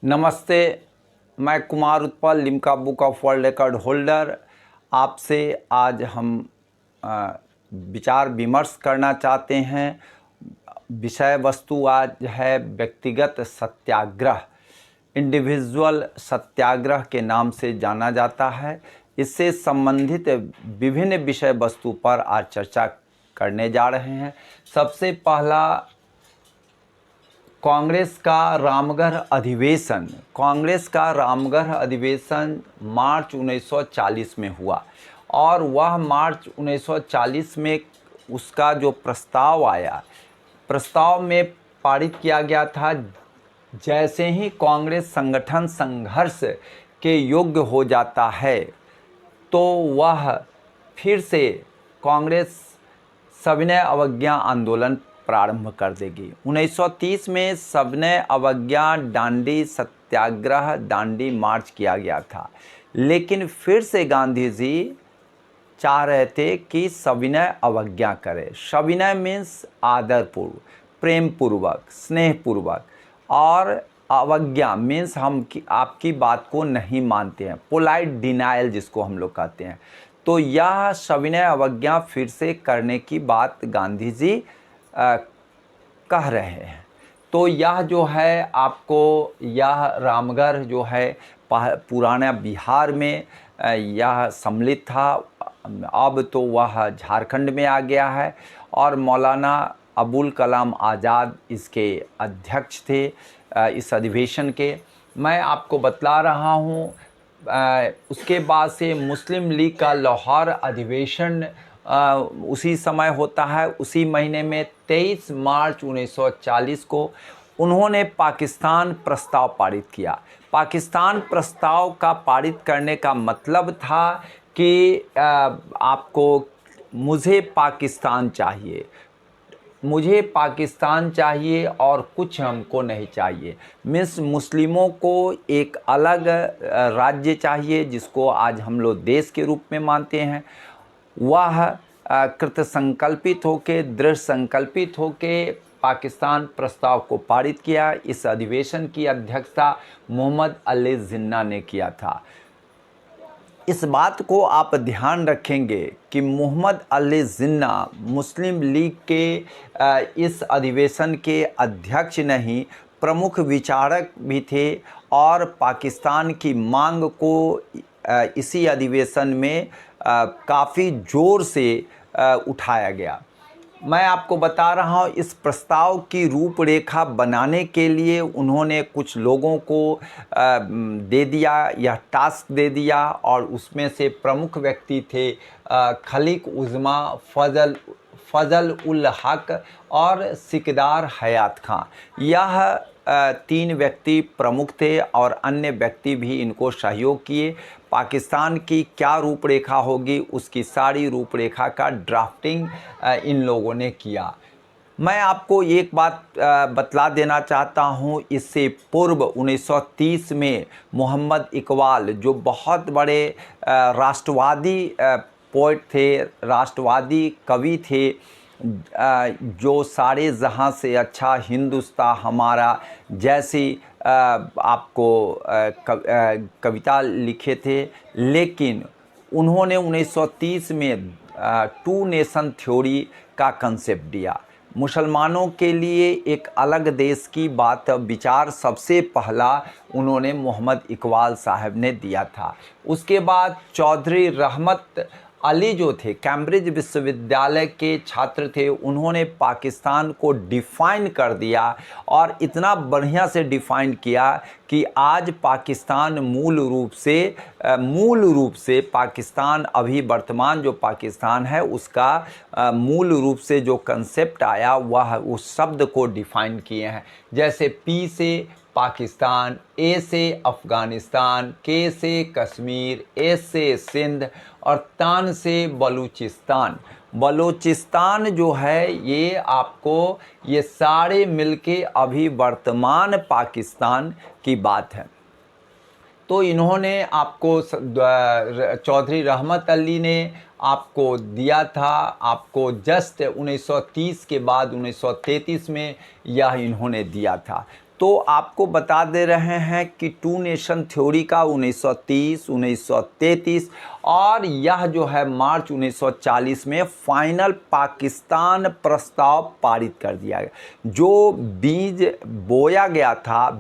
नमस्ते। मैं Kumar Utpal, Limca book of world record holder, आपसे आज हम विचार विमर्श करना चाहते हैं। विषय वस्तु आज है व्यक्तिगत सत्याग्रह। इंडिविजुअल सत्याग्रह के नाम से जाना जाता है। इससे संबंधित विभिन्न विषय वस्तु पर आज चर्चा करने जा रहे हैं। सबसे पहला, कांग्रेस का रामगढ़ अधिवेशन मार्च 1940 में हुआ और वह मार्च 1940 में उसका जो प्रस्ताव आया, प्रस्ताव में पारित किया गया था, जैसे ही कांग्रेस संगठन संघर्ष के योग्य हो जाता है तो वह फिर से कांग्रेस सविनय अवज्ञा आंदोलन प्रारंभ कर देगी। 1930 में सविनय अवज्ञा दांडी सत्याग्रह, दांडी मार्च किया गया था, लेकिन फिर से गांधी जी चाह रहे थे कि सविनय अवज्ञा करें। सविनय मीन्स आदरपूर्व, प्रेम पूर्वक, स्नेह पूर्वक, और अवज्ञा मीन्स आपकी बात को नहीं मानते हैं, पोलाइट डिनायल जिसको हम लोग कहते हैं। तो यह सविनय अवज्ञा फिर से करने की बात गांधी जी कह रहे हैं। तो यह जो है आपको, यह रामगढ़ जो है पुराना बिहार में यह सम्मिलित था, अब तो वह झारखंड में आ गया है और मौलाना अबुल कलाम आज़ाद इसके अध्यक्ष थे इस अधिवेशन के। मैं आपको बतला रहा हूँ, उसके बाद से मुस्लिम लीग का लाहौर अधिवेशन उसी समय होता है। उसी महीने में 23 मार्च 1940 को उन्होंने पाकिस्तान प्रस्ताव पारित किया। पाकिस्तान प्रस्ताव का पारित करने का मतलब था कि मुझे पाकिस्तान चाहिए और कुछ हमको नहीं चाहिए। मीन्स मुस्लिमों को एक अलग राज्य चाहिए, जिसको आज हम लोग देश के रूप में मानते हैं। वह कृत संकल्पित होके, दृढ़ संकल्पित होके पाकिस्तान प्रस्ताव को पारित किया। इस अधिवेशन की अध्यक्षता मोहम्मद अली जिन्ना ने किया था। इस बात को आप ध्यान रखेंगे कि मोहम्मद अली जिन्ना मुस्लिम लीग के इस अधिवेशन के अध्यक्ष नहीं, प्रमुख विचारक भी थे और पाकिस्तान की मांग को इसी अधिवेशन में काफ़ी ज़ोर से उठाया गया। मैं आपको बता रहा हूँ, इस प्रस्ताव की रूपरेखा बनाने के लिए उन्होंने कुछ लोगों को दे दिया, यह टास्क दे दिया, और उसमें से प्रमुख व्यक्ति थे खलीक उज़्मा, फजल उल हक और सिकदार हयात खां। यह 3 व्यक्ति प्रमुख थे और अन्य व्यक्ति भी इनको सहयोग किए। पाकिस्तान की क्या रूपरेखा होगी, उसकी सारी रूपरेखा का ड्राफ्टिंग इन लोगों ने किया। मैं आपको एक बात बतला देना चाहता हूँ, इससे पूर्व 1930 में मोहम्मद इकबाल, जो बहुत बड़े राष्ट्रवादी पोएट थे, राष्ट्रवादी कवि थे, जो सारे जहां से अच्छा हिंदुस्तान हमारा जैसी आपको कविता लिखे थे, लेकिन उन्होंने 1930 में 2 नेशन थ्योरी का कंसेप्ट दिया। मुसलमानों के लिए एक अलग देश की बात, विचार सबसे पहला उन्होंने मोहम्मद इकबाल साहब ने दिया था। उसके बाद चौधरी रहमत अली जो थे, कैम्ब्रिज विश्वविद्यालय के छात्र थे, उन्होंने पाकिस्तान को डिफ़ाइन कर दिया और इतना बढ़िया से डिफ़ाइन किया कि आज पाकिस्तान मूल रूप से पाकिस्तान, अभी वर्तमान जो पाकिस्तान है उसका मूल रूप से जो कंसेप्ट आया वह उस शब्द को डिफ़ाइन किए हैं। जैसे पी से पाकिस्तान, ए से अफ़गानिस्तान, के से कश्मीर, एस से सिंध और तान से बलूचिस्तान। बलूचिस्तान जो है ये आपको, ये सारे मिलके अभी वर्तमान पाकिस्तान की बात है। तो इन्होंने आपको, चौधरी रहमत अली ने आपको दिया था, आपको जस्ट 1930 के बाद 1933 में यह इन्होंने दिया था। तो आपको बता दे रहे हैं कि टू नेशन थ्योरी का 1930, 1933 और यह जो है मार्च 1940 में फाइनल पाकिस्तान प्रस्ताव पारित कर दिया गया। जो बीज बोया गया था,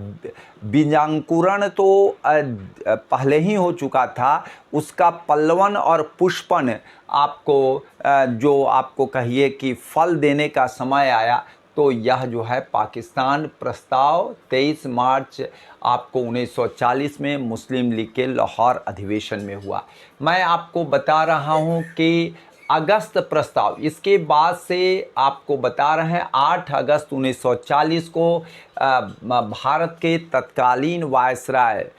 बीजांकुरण तो पहले ही हो चुका था, उसका पल्लवन और पुष्पन आपको जो आपको कहिए कि फल देने का समय आया, तो यह जो है पाकिस्तान प्रस्ताव 23 मार्च आपको 1940 में मुस्लिम लीग के लाहौर अधिवेशन में हुआ। मैं आपको बता रहा हूं कि अगस्त प्रस्ताव, इसके बाद से आपको बता रहे हैं 8 अगस्त 1940 को भारत के तत्कालीन वायसराय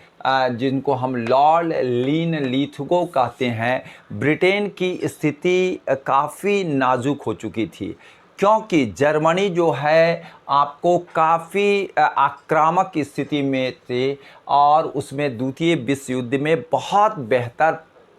जिनको हम लॉर्ड लीन लीथगो कहते हैं, ब्रिटेन की स्थिति काफ़ी नाजुक हो चुकी थी, क्योंकि जर्मनी जो है आपको काफ़ी आक्रामक स्थिति में थे और उसमें द्वितीय विश्व युद्ध में बहुत बेहतर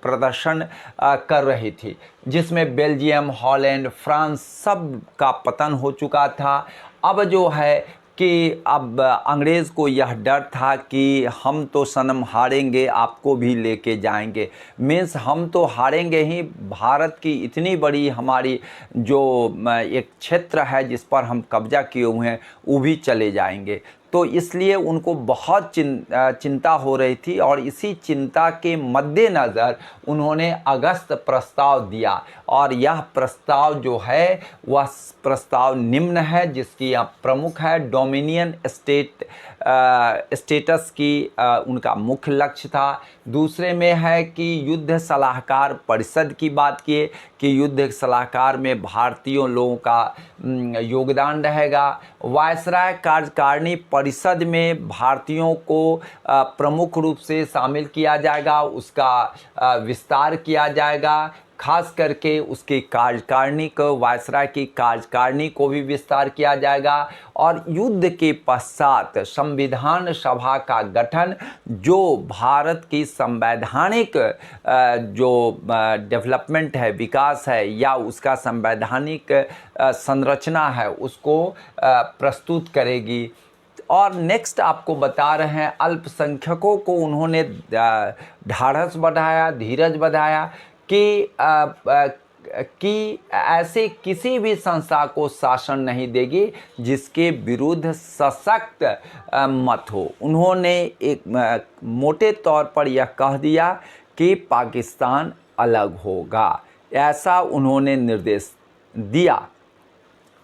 प्रदर्शन कर रही थी, जिसमें बेल्जियम, हॉलैंड, फ्रांस सब का पतन हो चुका था। अब जो है कि अब अंग्रेज़ को यह डर था कि हम तो सनम हारेंगे, आपको भी लेके जाएंगे, मीन्स हम तो हारेंगे ही, भारत की इतनी बड़ी हमारी जो एक क्षेत्र है जिस पर हम कब्जा किए हुए हैं वो भी चले जाएंगे। तो इसलिए उनको बहुत चिंता हो रही थी और इसी चिंता के मद्देनज़र उन्होंने अगस्त प्रस्ताव दिया और यह प्रस्ताव जो है वह प्रस्ताव निम्न है, जिसकी यहाँ प्रमुख है डोमिनियन स्टेटस की उनका मुख्य लक्ष्य था। दूसरे में है कि युद्ध सलाहकार परिषद की बात किए कि युद्ध सलाहकार में भारतीयों लोगों का योगदान रहेगा। वायसराय कार्यकारिणी परिषद में भारतीयों को प्रमुख रूप से शामिल किया जाएगा, उसका विस्तार किया जाएगा, खास करके उसकी कार्यकारिणी को, वायसराय की कार्यकारिणी को भी विस्तार किया जाएगा। और युद्ध के पश्चात संविधान सभा का गठन, जो भारत की संवैधानिक जो डेवलपमेंट है, विकास है, या उसका संवैधानिक संरचना है, उसको प्रस्तुत करेगी। और नेक्स्ट आपको बता रहे हैं अल्पसंख्यकों को उन्होंने ढाढ़स बढ़ाया, धीरज बढ़ाया कि ऐसे किसी भी संस्था को शासन नहीं देगी जिसके विरुद्ध सशक्त मत हो। उन्होंने एक मोटे तौर पर यह कह दिया कि पाकिस्तान अलग होगा, ऐसा उन्होंने निर्देश दिया।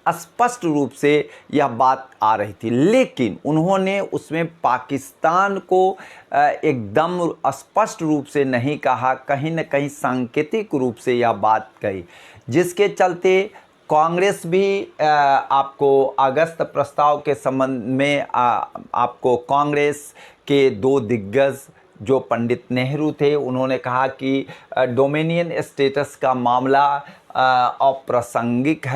स्पष्ट रूप से यह बात आ रही थी, लेकिन उन्होंने उसमें पाकिस्तान को एकदम स्पष्ट रूप से नहीं कहा, कहीं न कहीं सांकेतिक रूप से यह बात कही, जिसके चलते कांग्रेस भी आपको अगस्त प्रस्ताव के संबंध में आपको कांग्रेस के दो दिग्गज जो पंडित नेहरू थे, उन्होंने कहा कि डोमिनियन स्टेटस का मामला अप्रासंगिक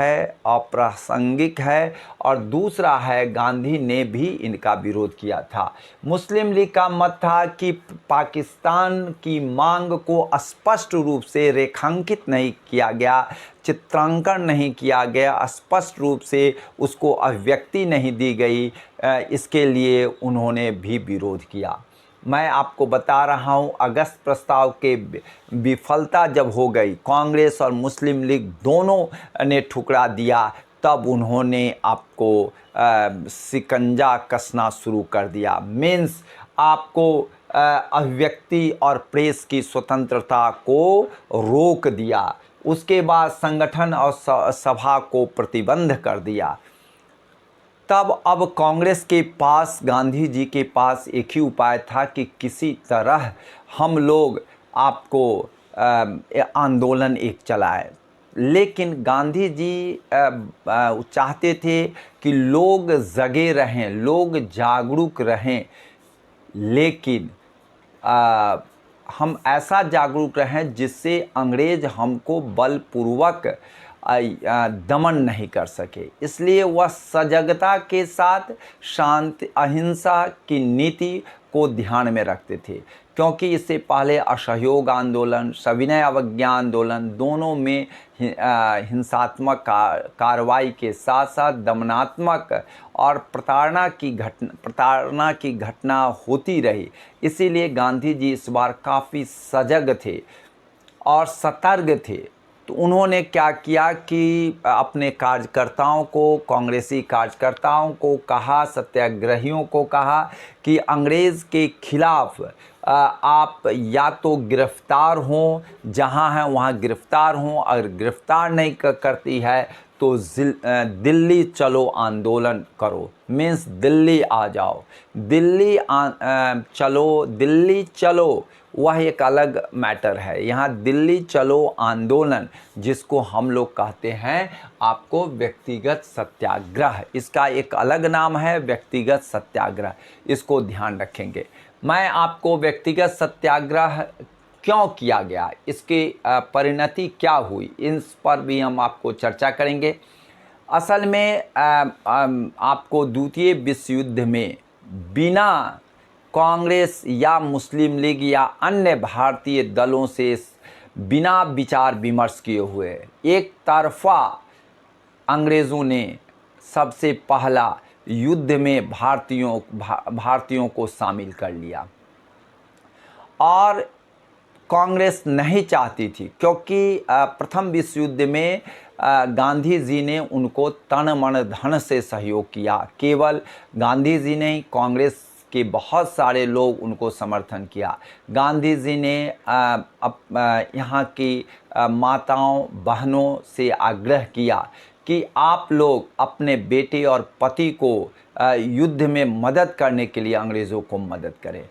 है, और दूसरा है गांधी ने भी इनका विरोध किया था। मुस्लिम लीग का मत था कि पाकिस्तान की मांग को स्पष्ट रूप से रेखांकित नहीं किया गया, चित्रांकन नहीं किया गया, स्पष्ट रूप से उसको अभिव्यक्ति नहीं दी गई, इसके लिए उन्होंने भी विरोध किया। मैं आपको बता रहा हूं, अगस्त प्रस्ताव के विफलता जब हो गई, कांग्रेस और मुस्लिम लीग दोनों ने ठुकरा दिया, तब उन्होंने आपको शिकंजा कसना शुरू कर दिया। मीन्स आपको अभिव्यक्ति और प्रेस की स्वतंत्रता को रोक दिया। उसके बाद संगठन और सभा को प्रतिबंध कर दिया। तब अब कांग्रेस के पास, गांधी जी के पास एक ही उपाय था कि किसी तरह हम लोग आपको आंदोलन एक चलाए। लेकिन गांधी जी चाहते थे कि लोग जगे रहें, लोग जागरूक रहें, लेकिन हम ऐसा जागरूक रहें जिससे अंग्रेज हमको बलपूर्वक दमन नहीं कर सके। इसलिए वह सजगता के साथ शांति अहिंसा की नीति को ध्यान में रखते थे, क्योंकि इससे पहले असहयोग आंदोलन, सविनय अवज्ञा आंदोलन दोनों में हिंसात्मक कार्रवाई के साथ साथ दमनात्मक और प्रताड़ना की घटना होती रही। इसीलिए गांधी जी इस बार काफ़ी सजग थे और सतर्क थे। तो उन्होंने क्या किया कि अपने कार्यकर्ताओं को, कांग्रेसी कार्यकर्ताओं को कहा, सत्याग्रहियों को कहा कि अंग्रेज़ के खिलाफ आप या तो गिरफ्तार हों, जहां हैं वहां गिरफ्तार हों, अगर गिरफ्तार नहीं करती है तो दिल्ली चलो आंदोलन करो, मीन्स दिल्ली आ जाओ, दिल्ली चलो वह एक अलग मैटर है। यहाँ दिल्ली चलो आंदोलन, जिसको हम लोग कहते हैं आपको व्यक्तिगत सत्याग्रह, इसका एक अलग नाम है व्यक्तिगत सत्याग्रह, इसको ध्यान रखेंगे। मैं आपको व्यक्तिगत सत्याग्रह क्यों किया गया, इसकी परिणति क्या हुई, इस पर भी हम आपको चर्चा करेंगे। असल में आपको द्वितीय विश्व युद्ध में बिना कांग्रेस या मुस्लिम लीग या अन्य भारतीय दलों से बिना विचार विमर्श किए हुए एक तरफा अंग्रेज़ों ने सबसे पहला युद्ध में भारतीयों को शामिल कर लिया, और कांग्रेस नहीं चाहती थी, क्योंकि प्रथम विश्व युद्ध में गांधी जी ने उनको तन मन धन से सहयोग किया। केवल गांधी जी नहीं, कांग्रेस के बहुत सारे लोग उनको समर्थन किया। गांधी जी ने यहाँ की माताओं बहनों से आग्रह किया कि आप लोग अपने बेटे और पति को युद्ध में मदद करने के लिए अंग्रेज़ों को मदद करें।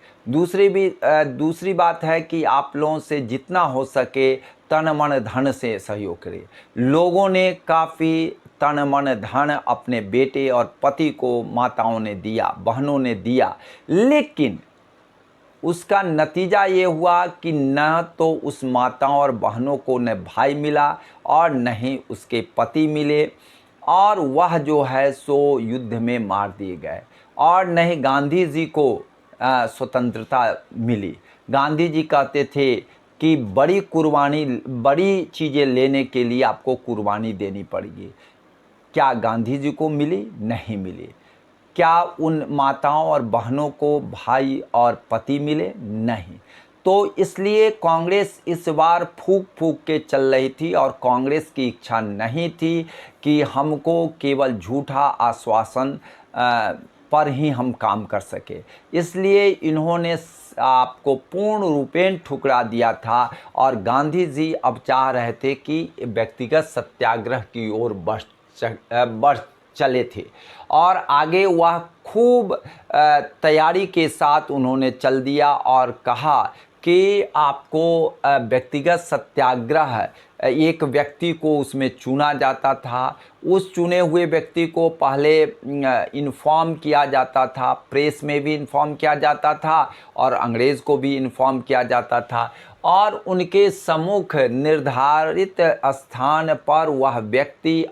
दूसरी बात है कि आप लोगों से जितना हो सके तन मन धन से सहयोग करें। लोगों ने काफ़ी तन मन धन अपने बेटे और पति को माताओं ने दिया, बहनों ने दिया, लेकिन उसका नतीजा ये हुआ कि न तो उस माताओं और बहनों को न भाई मिला और न ही उसके पति मिले, और वह जो है सो युद्ध में मार दिए गए, और न ही गांधी जी को स्वतंत्रता मिली। गांधी जी कहते थे कि बड़ी चीज़ें लेने के लिए आपको कुर्बानी देनी पड़ेगी। क्या गांधी जी को मिली? नहीं मिली। क्या उन माताओं और बहनों को भाई और पति मिले? नहीं। तो इसलिए कांग्रेस इस बार फूंक के चल रही थी, और कांग्रेस की इच्छा नहीं थी कि हमको केवल झूठा आश्वासन पर ही हम काम कर सके। इसलिए इन्होंने आपको पूर्ण रूपेण ठुकरा दिया था, और गांधी जी अब चाह रहे थे कि व्यक्तिगत सत्याग्रह की ओर बढ़ चले थे, और आगे वह खूब तैयारी के साथ उन्होंने चल दिया और कहा कि आपको व्यक्तिगत सत्याग्रह, एक व्यक्ति को उसमें चुना जाता था, उस चुने हुए व्यक्ति को पहले इन्फॉर्म किया जाता था, प्रेस में भी इन्फॉर्म किया जाता था और अंग्रेज़ को भी इन्फॉर्म किया जाता था, और उनके सम्मुख निर्धारित स्थान पर वह व्यक्ति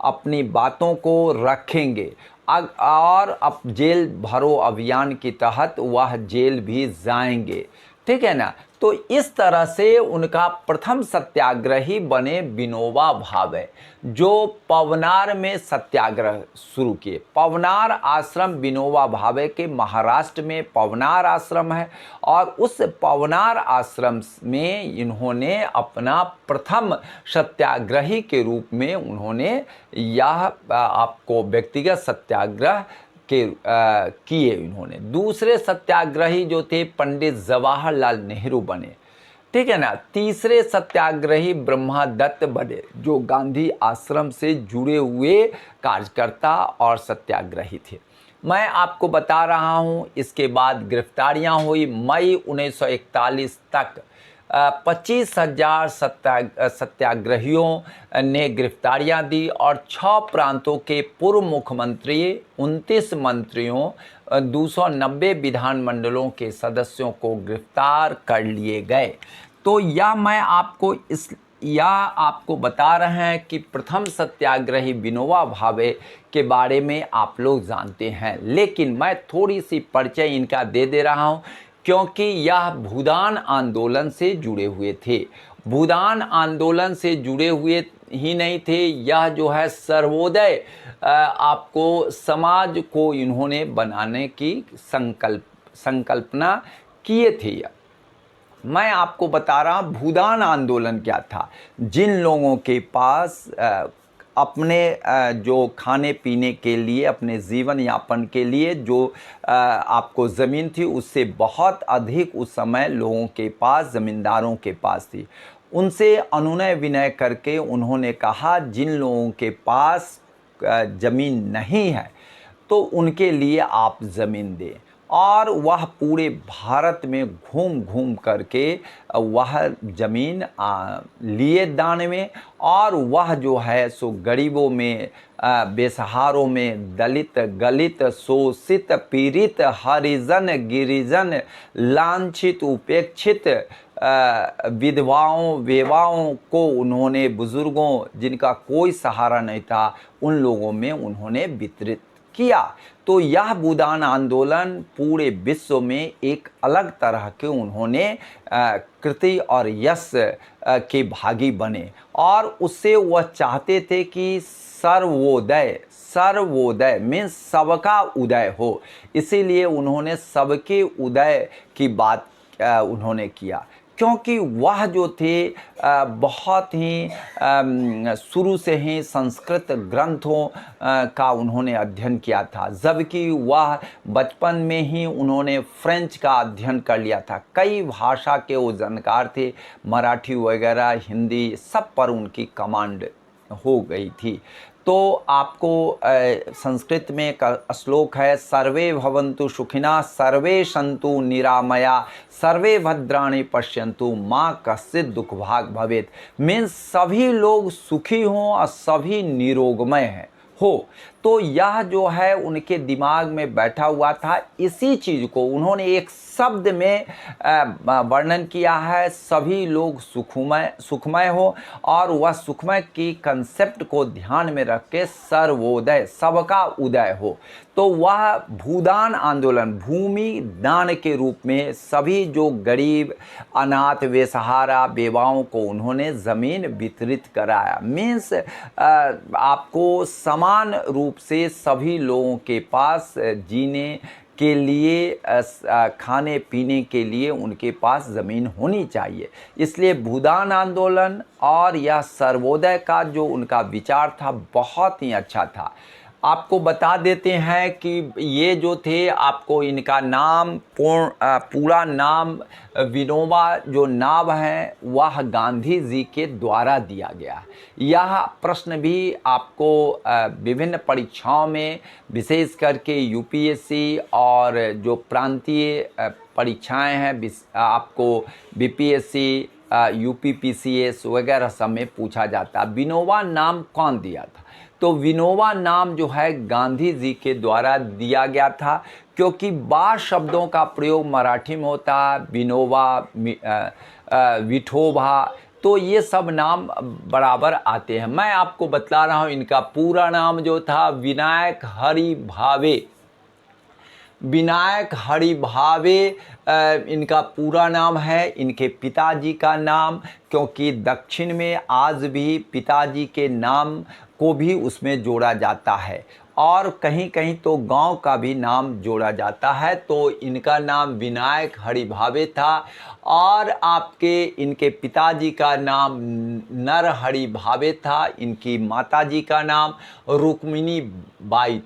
अपनी बातों को रखेंगे, और अब जेल भरो अभियान के तहत वह जेल भी जाएंगे। ठीक है ना। तो इस तरह से उनका प्रथम सत्याग्रही बने विनोबा भावे, जो पवनार में सत्याग्रह शुरू किए। पवनार आश्रम विनोबा भावे के महाराष्ट्र में पवनार आश्रम है, और उस पवनार आश्रम में इन्होंने अपना प्रथम सत्याग्रही के रूप में उन्होंने यह आपको व्यक्तिगत सत्याग्रह किए। इन्होंने दूसरे सत्याग्रही जो थे पंडित जवाहरलाल नेहरू बने। ठीक है ना। तीसरे सत्याग्रही ब्रह्मदत्त बने, जो गांधी आश्रम से जुड़े हुए कार्यकर्ता और सत्याग्रही थे। मैं आपको बता रहा हूं, इसके बाद गिरफ्तारियां हुई। मई 1941 तक 25,000 सत्याग्रहियों ने गिरफ्तारियां दी, और 6 प्रांतों के पूर्व मुख्यमंत्री, 29 मंत्रियों, 290 विधानमंडलों के सदस्यों को गिरफ्तार कर लिए गए। तो यह मैं आपको यह आपको बता रहे हैं कि प्रथम सत्याग्रही विनोबा भावे के बारे में आप लोग जानते हैं, लेकिन मैं थोड़ी सी परिचय इनका दे रहा हूं क्योंकि यह भूदान आंदोलन से जुड़े हुए थे। भूदान आंदोलन से जुड़े हुए ही नहीं थे, यह जो है सर्वोदय आपको समाज को इन्होंने बनाने की संकल्पना किए थे। मैं आपको बता रहा हूँ भूदान आंदोलन क्या था। जिन लोगों के पास अपने जो खाने पीने के लिए, अपने जीवन यापन के लिए जो आपको ज़मीन थी, उससे बहुत अधिक उस समय लोगों के पास, ज़मींदारों के पास थी। उनसे अनुनय विनय करके उन्होंने कहा जिन लोगों के पास ज़मीन नहीं है तो उनके लिए आप ज़मीन दें। और वह पूरे भारत में घूम घूम करके वह ज़मीन लिए दान में, और वह जो है सो गरीबों में, बेसहारों में, दलित गलित शोषित पीड़ित हरिजन गिरिजन लांछित उपेक्षित विधवाओं वेवाओं को उन्होंने, बुजुर्गों जिनका कोई सहारा नहीं था, उन लोगों में उन्होंने वितरित किया। तो यह भूदान आंदोलन पूरे विश्व में एक अलग तरह के उन्होंने कृति और यश के भागी बने, और उससे वह चाहते थे कि सर्वोदय, सर्वोदय मीन्स सबका उदय हो। इसीलिए उन्होंने सबके उदय की बात उन्होंने किया, क्योंकि वह जो थे बहुत ही शुरू से ही संस्कृत ग्रंथों का उन्होंने अध्ययन किया था, जबकि वह बचपन में ही उन्होंने फ्रेंच का अध्ययन कर लिया था। कई भाषा के वो जानकार थे, मराठी वगैरह, हिंदी, सब पर उनकी कमांड हो गई थी। तो आपको संस्कृत में एक श्लोक है, सर्वे भवन्तु सुखिनः सर्वे सन्तु निरामया सर्वे भद्राणि पश्यन्तु माँ कश्चित् दुःखभाग् भवेत्। मीन्स सभी लोग सुखी हों और सभी निरोगमय हो। तो यह जो है उनके दिमाग में बैठा हुआ था। इसी चीज़ को उन्होंने एक शब्द में वर्णन किया है, सभी लोग सुखमय हो, और वह सुखमय की कंसेप्ट को ध्यान में रख के सर्वोदय, सबका उदय हो। तो वह भूदान आंदोलन, भूमि दान के रूप में सभी जो गरीब, अनाथ, बेसहारा, बेवाओं को उन्होंने ज़मीन वितरित कराया। मीन्स आपको समान रूप से सभी लोगों के पास जीने के लिए, खाने पीने के लिए उनके पास ज़मीन होनी चाहिए। इसलिए भूदान आंदोलन और यह सर्वोदय का जो उनका विचार था बहुत ही अच्छा था। आपको बता देते हैं कि ये जो थे, आपको इनका नाम पूरा नाम विनोबा जो नाम है वह गांधी जी के द्वारा दिया गया। यह प्रश्न भी आपको विभिन्न परीक्षाओं में, विशेष करके यूपीएससी और जो प्रांतीय परीक्षाएं हैं, आपको बीपीएससी, यूपीपीसीएस वगैरह सब में पूछा जाता है विनोबा नाम कौन दिया था। तो विनोबा नाम जो है गांधी जी के द्वारा दिया गया था, क्योंकि बा शब्दों का प्रयोग मराठी में होता है, विनोबा, विठोबा, तो ये सब नाम बराबर आते हैं। मैं आपको बतला रहा हूँ इनका पूरा नाम जो था विनायक हरि भावे। विनायक हरि भावे इनका पूरा नाम है। इनके पिताजी का नाम, क्योंकि दक्षिण में आज भी पिताजी के नाम को भी उसमें जोड़ा जाता है, और कहीं कहीं तो गांव का भी नाम जोड़ा जाता है। तो इनका नाम विनायक हरि भावे था, और आपके इनके पिताजी का नाम नर हरि भावे था। इनकी माताजी का नाम रुक्मिणी बाई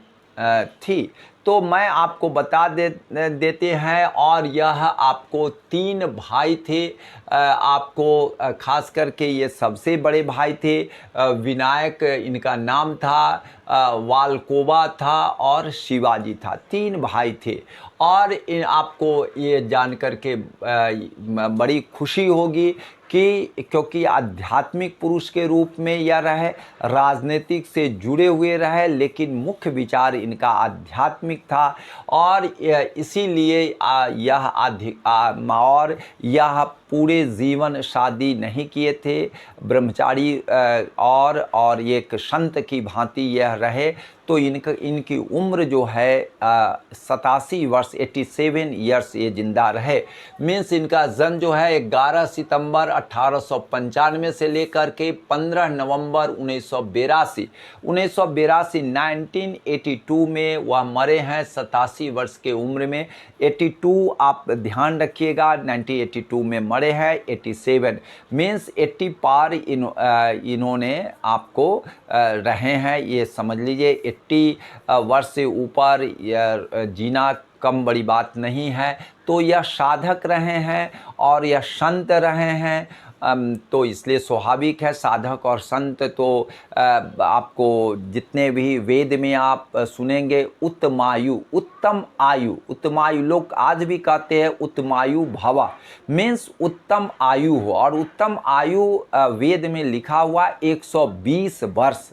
थी। तो मैं आपको बता देते हैं, और यह आपको 3 भाई थे। आपको खास करके ये सबसे बड़े भाई थे। विनायक इनका नाम था, वाल्कोवा था और शिवाजी था, 3 भाई थे। और आपको ये जान कर के बड़ी खुशी होगी कि क्योंकि आध्यात्मिक पुरुष के रूप में यह रहे, राजनीतिक से जुड़े हुए रहे, लेकिन मुख्य विचार इनका आध्यात्मिक था। और इसीलिए और यह पूरे जीवन शादी नहीं किए थे, ब्रह्मचारी और एक संत की भांति यह रहे। तो इनकी उम्र जो है 87 वर्ष 87 ईयर्स ये जिंदा रहे। मीन्स इनका जन्म जो है 11 सितंबर 1895 से लेकर के 15 नवंबर 1982 1982 में वह मरे हैं 87 वर्ष के उम्र में। 82 आप ध्यान रखिएगा, 1982 में मरे हैं। 87 मीन्स 80 पार इन्होंने आपको रहे हैं, ये समझ लीजिए। 80 वर्ष से ऊपर जीना कम बड़ी बात नहीं है। तो यह साधक रहे हैं और यह संत रहे हैं। तो इसलिए स्वाभाविक है, साधक और संत तो आपको जितने भी वेद में आप सुनेंगे, उत्तमायु, उत्तम आयु लोग आज भी कहते हैं उत्तमायु भवा, मीन्स उत्तम आयु हो। और उत्तम आयु वेद में लिखा हुआ 120 वर्ष।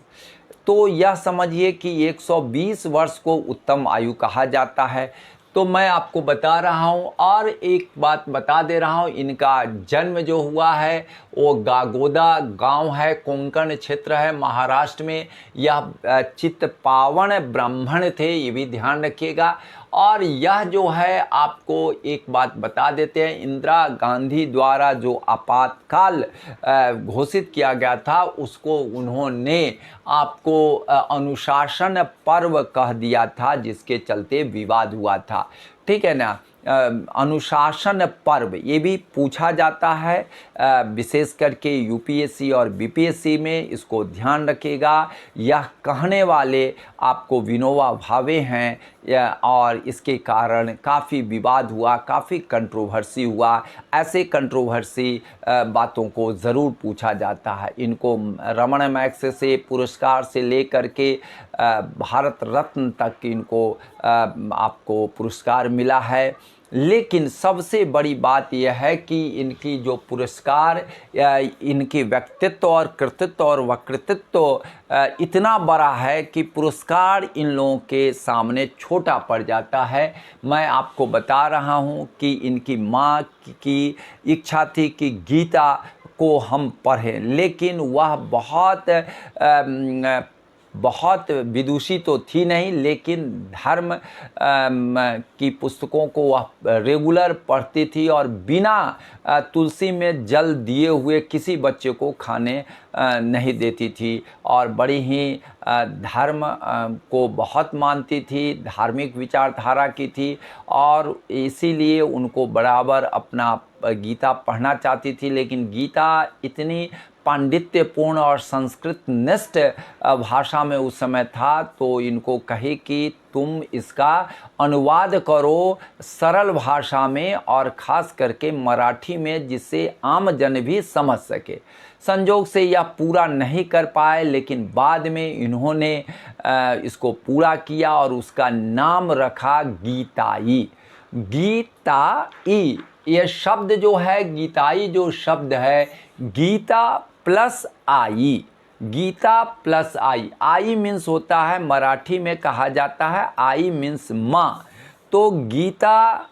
तो यह समझिए कि 120 वर्ष को उत्तम आयु कहा जाता है। तो मैं आपको बता रहा हूँ और एक बात बता दे रहा हूँ, इनका जन्म जो हुआ है वो गागोदा गांव है, कोंकण क्षेत्र है महाराष्ट्र में। यह चित्पावन ब्राह्मण थे, ये भी ध्यान रखिएगा। और यह जो है आपको एक बात बता देते हैं, इंदिरा गांधी द्वारा जो आपातकाल घोषित किया गया था उसको उन्होंने आपको अनुशासन पर्व कह दिया था, जिसके चलते विवाद हुआ था। ठीक है ना। अनुशासन पर्व ये भी पूछा जाता है, विशेष करके यूपीएससी और बीपीएससी में, इसको ध्यान रखिएगा। यह कहने वाले आपको विनोबा भावे हैं और इसके कारण काफ़ी विवाद हुआ, काफ़ी कंट्रोवर्सी हुआ। ऐसे कंट्रोवर्सी बातों को ज़रूर पूछा जाता है। इनको रमन मैग्सेसे से पुरस्कार से लेकर के भारत रत्न तक इनको आपको पुरस्कार मिला है। लेकिन सबसे बड़ी बात यह है कि इनकी जो पुरस्कार, इनके व्यक्तित्व और कृतित्व और वक्तृत्व इतना बड़ा है कि पुरस्कार इन लोगों के सामने छोटा पड़ जाता है। मैं आपको बता रहा हूँ कि इनकी माँ की इच्छा थी कि गीता को हम पढ़ें, लेकिन वह बहुत विदुषी तो थी नहीं, लेकिन धर्म की पुस्तकों को वह रेगुलर पढ़ती थी और बिना तुलसी में जल दिए हुए किसी बच्चे को खाने नहीं देती थी। और बड़ी ही धर्म को बहुत मानती थी, धार्मिक विचारधारा की थी, और इसीलिए उनको बराबर अपना गीता पढ़ना चाहती थी। लेकिन गीता इतनी पांडित्यपूर्ण और संस्कृत निष्ठ भाषा में उस समय था, तो इनको कहे कि तुम इसका अनुवाद करो सरल भाषा में और ख़ास करके मराठी में, जिससे आम जन भी समझ सके। संजोग से यह पूरा नहीं कर पाए, लेकिन बाद में इन्होंने इसको पूरा किया और उसका नाम रखा गीताई। गीताई ये शब्द जो है, गीताई जो शब्द है, गीता प्लस आई, गीता प्लस आई। आई मीन्स होता है, मराठी में कहा जाता है आई मीन्स माँ, तो गीताई,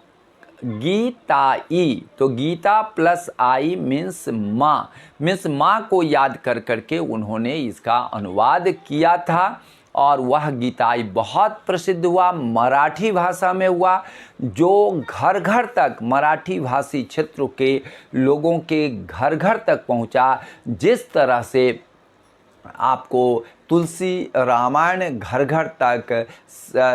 तो गीता प्लस आई मीन्स माँ, मीन्स माँ को याद कर करके उन्होंने इसका अनुवाद किया था। और वह गीताई बहुत प्रसिद्ध हुआ, मराठी भाषा में हुआ, जो घर घर तक, मराठी भाषी क्षेत्र के लोगों के घर घर तक पहुंचा। जिस तरह से आपको तुलसी रामायण घर घर तक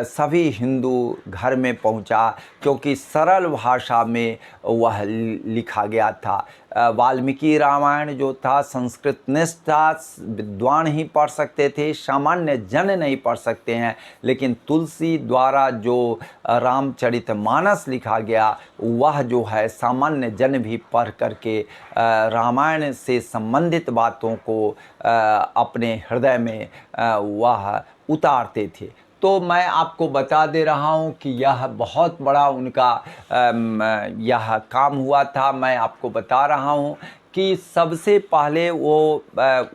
सभी हिंदू घर में पहुंचा, क्योंकि सरल भाषा में वह लिखा गया था। वाल्मीकि रामायण जो था संस्कृत निष्ठ था, विद्वान ही पढ़ सकते थे, सामान्य जन नहीं पढ़ सकते हैं। लेकिन तुलसी द्वारा जो रामचरितमानस लिखा गया, वह जो है सामान्य जन भी पढ़ करके रामायण से संबंधित बातों को अपने हृदय में वह उतारते थे। तो मैं आपको बता दे रहा हूँ कि यह बहुत बड़ा उनका यह काम हुआ था। मैं आपको बता रहा हूँ कि सबसे पहले वो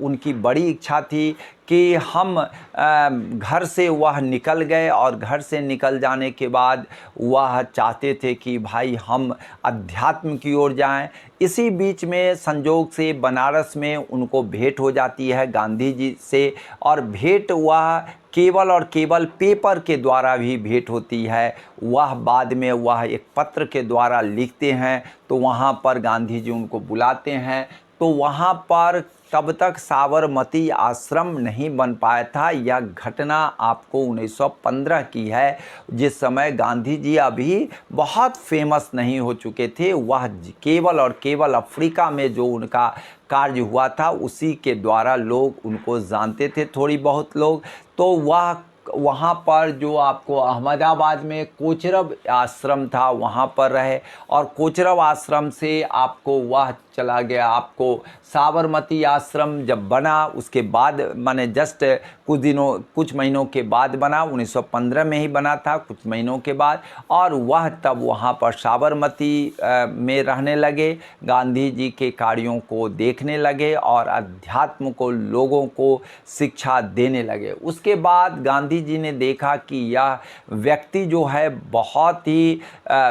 उनकी बड़ी इच्छा थी कि हम घर से वह निकल गए, और घर से निकल जाने के बाद वह चाहते थे कि भाई हम अध्यात्म की ओर जाएं। इसी बीच में संजोग से बनारस में उनको भेंट हो जाती है गांधी जी से, और भेंट वह केवल और केवल पेपर के द्वारा भी भेंट होती है। वह बाद में वह एक पत्र के द्वारा लिखते हैं, तो वहाँ पर गांधी जी उनको बुलाते हैं। तो वहाँ पर तब तक साबरमती आश्रम नहीं बन पाया था। यह घटना आपको 1915 की है, जिस समय गांधी जी अभी बहुत फेमस नहीं हो चुके थे। वह केवल और केवल अफ्रीका में जो उनका कार्य हुआ था उसी के द्वारा लोग उनको जानते थे, थोड़ी बहुत लोग। तो वह वहाँ पर जो आपको अहमदाबाद में कोचरब आश्रम था वहाँ पर रहे, और कोचरब आश्रम से आपको वह चला गया। आपको साबरमती आश्रम जब बना उसके बाद, माने जस्ट कुछ महीनों के बाद बना, 1915 में ही बना था, कुछ महीनों के बाद। और वह तब वहाँ पर साबरमती में रहने लगे, गांधी जी के कार्यों को देखने लगे और अध्यात्म को लोगों को शिक्षा देने लगे। उसके बाद गांधी जी ने देखा कि यह व्यक्ति जो है बहुत ही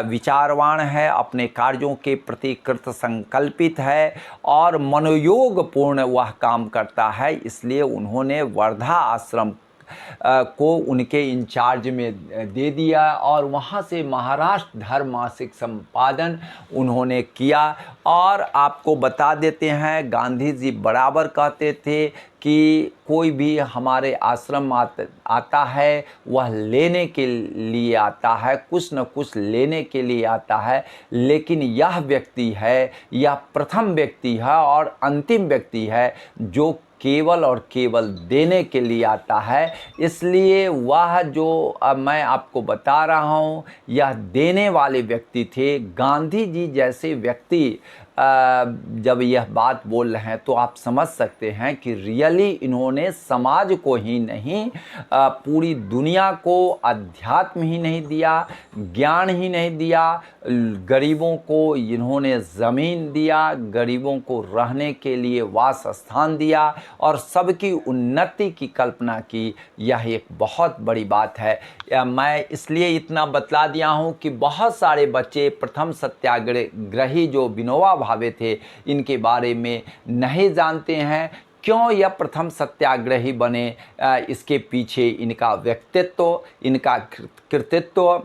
विचारवान है, अपने कार्यों के प्रति कृत संकल्पित है और मनोयोग पूर्ण वह काम करता है। इसलिए उन्होंने वर्धा आश्रम को उनके इंचार्ज में दे दिया, और वहाँ से महाराष्ट्र धर्म मासिक संपादन उन्होंने किया। और आपको बता देते हैं, गांधी जी बराबर कहते थे कि कोई भी हमारे आश्रम आता है वह लेने के लिए आता है, कुछ न कुछ लेने के लिए आता है, लेकिन यह व्यक्ति है, यह प्रथम व्यक्ति है और अंतिम व्यक्ति है जो केवल और केवल देने के लिए आता है। इसलिए वह जो अब मैं आपको बता रहा हूँ, यह देने वाले व्यक्ति थे। गांधी जी जैसे व्यक्ति जब यह बात बोल रहे हैं तो आप समझ सकते हैं कि रियली इन्होंने समाज को ही नहीं, पूरी दुनिया को अध्यात्म ही नहीं दिया, ज्ञान ही नहीं दिया, गरीबों को इन्होंने ज़मीन दिया, गरीबों को रहने के लिए वास स्थान दिया और सबकी उन्नति की कल्पना की। यह एक बहुत बड़ी बात है। मैं इसलिए इतना बतला दिया हूँ कि बहुत सारे बच्चे प्रथम सत्याग्रही जो विनोबा भावे थे इनके बारे में नहीं जानते हैं। क्यों यह प्रथम सत्याग्रही बने, इसके पीछे इनका व्यक्तित्व, इनका कृतित्व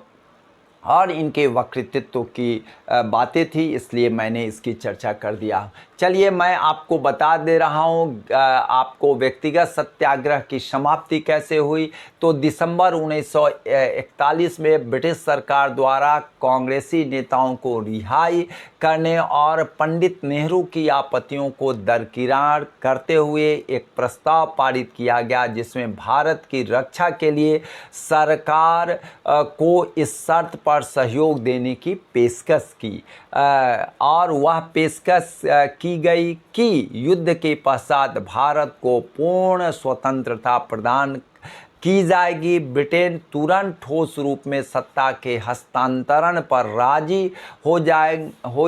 और इनके वक्तृत्व की बातें थी, इसलिए मैंने इसकी चर्चा कर दिया। चलिए मैं आपको बता दे रहा हूँ आपको व्यक्तिगत सत्याग्रह की समाप्ति कैसे हुई। तो दिसंबर 1941 में ब्रिटिश सरकार द्वारा कांग्रेसी नेताओं को रिहाई करने और पंडित नेहरू की आपत्तियों को दरकिनार करते हुए एक प्रस्ताव पारित किया गया, जिसमें भारत की रक्षा के लिए सरकार को इस शर्त पर सहयोग देने की पेशकश की, और वह पेशकश की गई कि युद्ध के पश्चात भारत को पूर्ण स्वतंत्रता प्रदान की जाएगी। ब्रिटेन तुरंत ठोस रूप में सत्ता के हस्तांतरण पर राजी हो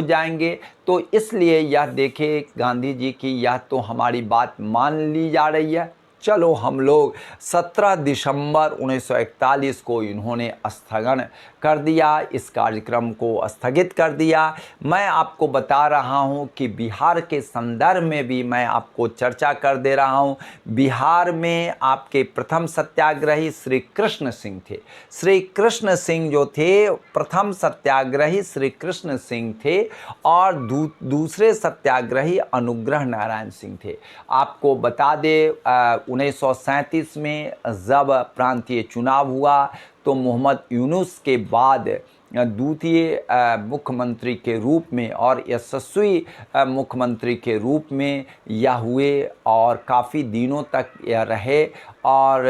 जाएंगे। तो इसलिए यह देखे गांधी जी की यह तो हमारी बात मान ली जा रही है, चलो हम लोग 17 दिसंबर 1941 को इन्होंने स्थगन कर दिया, इस कार्यक्रम को स्थगित कर दिया। मैं आपको बता रहा हूं कि बिहार के संदर्भ में भी मैं आपको चर्चा कर दे रहा हूं। बिहार में आपके प्रथम सत्याग्रही श्री कृष्ण सिंह थे। श्री कृष्ण सिंह जो थे, प्रथम सत्याग्रही श्री कृष्ण सिंह थे और दूसरे सत्याग्रही अनुग्रह नारायण सिंह थे। आपको बता दे 1937 में जब प्रांतीय चुनाव हुआ तो मोहम्मद यूनुस के बाद द्वितीय मुख्यमंत्री के रूप में और यशस्वी मुख्यमंत्री के रूप में यह हुए और काफ़ी दिनों तक यह रहे। और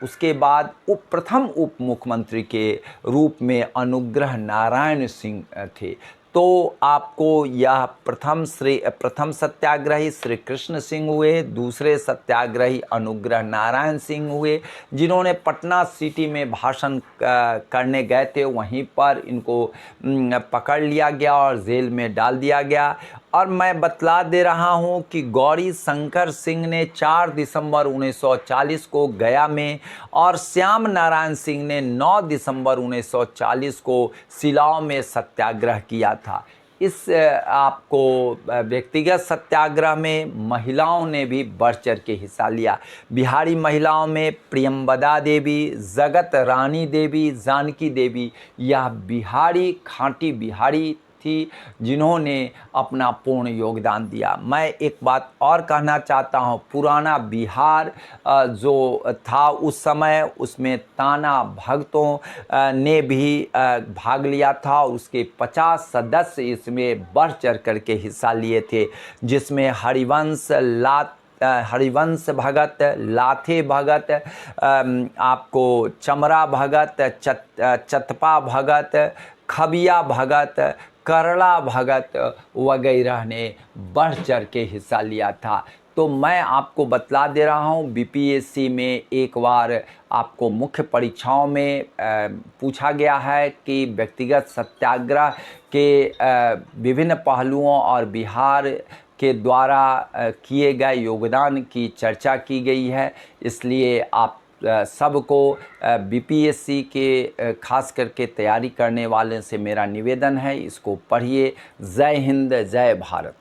उसके बाद प्रथम उप मुख्यमंत्री के रूप में अनुग्रह नारायण सिंह थे। तो आपको यह प्रथम सत्याग्रही श्री कृष्ण सिंह हुए, दूसरे सत्याग्रही अनुग्रह नारायण सिंह हुए, जिन्होंने पटना सिटी में भाषण करने गए थे। वहीं पर इनको पकड़ लिया गया और जेल में डाल दिया गया। और मैं बतला दे रहा हूं कि गौरी शंकर सिंह ने 4 दिसंबर 1940 को गया में और श्याम नारायण सिंह ने 9 दिसंबर 1940 को सिलाव में सत्याग्रह किया था। इस आपको व्यक्तिगत सत्याग्रह में महिलाओं ने भी बढ़ चढ़ के हिस्सा लिया। बिहारी महिलाओं में प्रियंवदा देवी, जगत रानी देवी, जानकी देवी, यह बिहारी खांटी बिहारी थी जिन्होंने अपना पूर्ण योगदान दिया। मैं एक बात और कहना चाहता हूँ, पुराना बिहार जो था उस समय, उसमें ताना भगतों ने भी भाग लिया था और उसके 50 सदस्य इसमें बढ़ चढ़ करके हिस्सा लिए थे, जिसमें हरिवंश भगत, लाथे भगत, आपको चमरा भगत, चतपा भगत, खबिया भगत, करला भगत वगैरह ने बढ़ चढ़ के हिस्सा लिया था। तो मैं आपको बतला दे रहा हूँ, बीपीएससी में एक बार आपको मुख्य परीक्षाओं में पूछा गया है कि व्यक्तिगत सत्याग्रह के विभिन्न पहलुओं और बिहार के द्वारा किए गए योगदान की चर्चा की गई है। इसलिए आप सबको बीपीएससी के खास करके तैयारी करने वाले से मेरा निवेदन है, इसको पढ़िए। जय हिंद, जय भारत।